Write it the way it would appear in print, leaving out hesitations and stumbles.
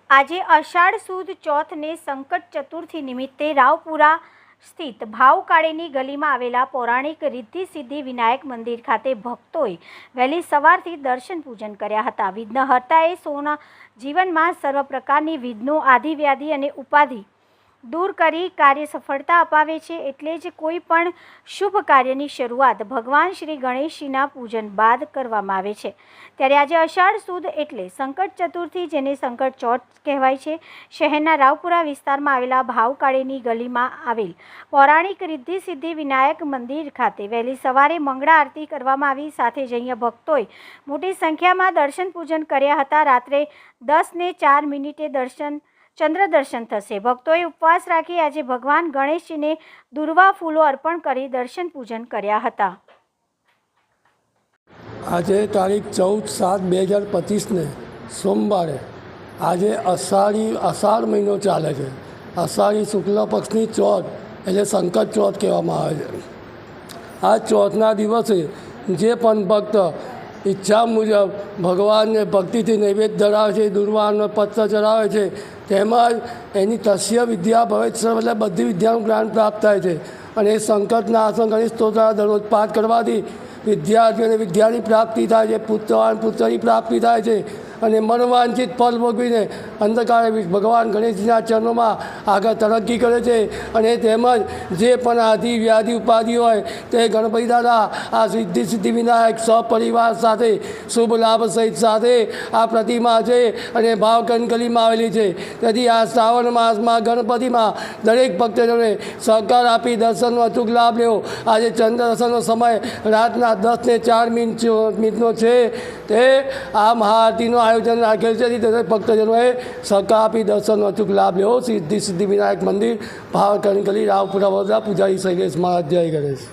આજે અષાઢ સુદ ચોથને સંકટ ચતુર્થી નિમિત્તે રાવપુરા સ્થિત ભાવકાળીની ગલીમાં આવેલા પૌરાણિક રિદ્ધિ સિદ્ધિ વિનાયક મંદિર ખાતે ભક્તોએ વહેલી સવારથી દર્શન પૂજન કર્યા હતા। વિઘ્નહર્તાએ સૌના જીવનમાં સર્વ પ્રકારની વિઘ્નો, આદિ વ્યાધિ અને ઉપાધિ दूर करी कार्य सफलता अपावे छे। एटले ज कोई पण शुभ कार्यनी शरूआत भगवान श्री गणेशजीना पूजन बाद करवामां आवे छे। त्यारे आजे अषाढ़ सुद एटले संकट चतुर्थी, जेने संकट चौथ कहेवाय छे। शहेरना रावपुरा विस्तारमां आवेला भावकाळीनी गलीमां आवेल पौराणिक रिद्धि सिद्धि विनायक मंदिर खाते वहेली सवारे मंगळा आरती करवामां आवी। साथे ज अहींया भक्तोए मोटी संख्यामां दर्शन पूजन कर्या हता। रात्रे 10:04 चंद्र दर्शन थशे। भक्तोए उपवास राखी आज भगवान गणेशजी ने दुर्वा फूलो अर्पण करी दर्शन पूजन कर्या हता। आज तारीख 14/7/2025 ने सोमवार आज अषाढ़ महीनो चाले छे। अषाढ़ी शुक्ल पक्षनी चौथ एटले संकट चौथ कहेवामां आवे छे। आ चौथना दिवसे जे पण भक्त इच्छा मुजब भगवान ने भक्ति थी नैवेद्य धरावे छे, दुर्वानो पत्र चढ़ावे छे, तेमज एनी तस्य विद्या भवे એટલે બધી વિદ્યાનું જ્ઞાન પ્રાપ્ત થાય છે। અને એ સંકટના આસન ગણેશ સ્તોત્ર દરરોજ પાઠ કરવાથી વિદ્યાર્થીઓને વિદ્યાની પ્રાપ્તિ થાય છે, પુત્રવાન પુત્રની પ્રાપ્તિ થાય છે અને મનવાંછિત ફળ ભોગવીને અંધકારે ભગવાન ગણેશજીના ચરણોમાં આગળ તરક્કી કરે છે। અને તેમજ જે પણ આદિ વ્યાધિ ઉપાધિ હોય તે ગણપતિ દાદા આ સિદ્ધિ સિદ્ધિ વિનાયક સપરિવાર સાથે શુભ લાભ સહિત સાથે આ પ્રતિમા છે અને ભાવકંકલીમાં આવેલી છે। તેથી આ શ્રાવણ માસમાં ગણપતિમાં દરેક ભક્તજનોને સહકાર આપી દર્શનનો અચૂક લાભ લેવો। આજે ચંદ્ર દર્શનનો સમય રાતના 10:04 છે। તે આ મહાઆરતીનો आयोजन राखेल है। दरेक भक्तजनों सहकार आपी दर्शन अचूक लाभ लेवो। सिद्धि सिद्धि विनायक मंदिर भावकंकली रावपुरा वडोदरा पूजारी शैलेष महाराज। जय गणेश।